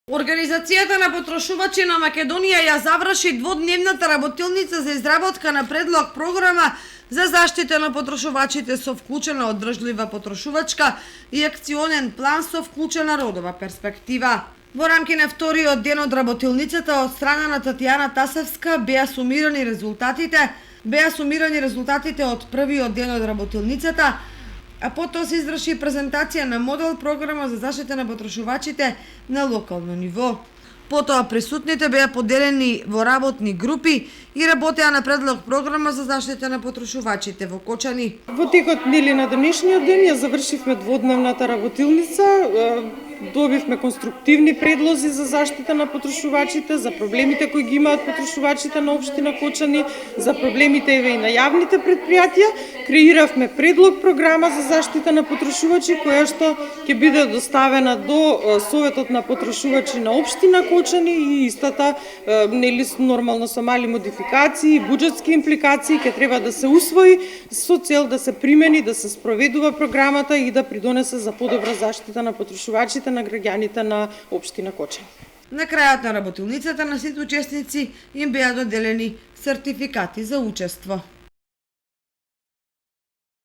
Организацијата на потрошувачи на Македонија ја заврши дводневната работилница за изработка на предлог програма за заштита на потрошувачите со вклучена одржлива потрошувачка и акционен план со вклучена родова перспектива. Во рамки на вториот ден од работилницата од страна на Татјана Тасевска беа сумирани резултатите од првиот ден од работилницата, а потоа се изврши презентација на модел програма за заштита на потрошувачите на локално ниво. Потоа присутните беа поделени во работни групи и работеа на предлог програма за заштита на потрошувачите во Кочани. Во текот на денешниот ден ја завршивме дводневната работилница, добивме конструктивни предлози за заштита на потрошувачите, за проблемите кои ги имаат потрошувачите на општина Кочани, за проблемите и на јавните предпријатија. Креиравме предлог програма за заштита на потрошувачи која што ќе биде доставена до Советот на потрошувачи на општина Кочани и истата нормално со мали модификации и буџетски импликации ќе треба да се усвои со цел да се примени, да се спроведува програмата и да придонесе за подобра заштита на потрошувачите на граѓаните на општина Кочани. На крајот на работилницата на сите учесници им беа доделени сертификати за учество.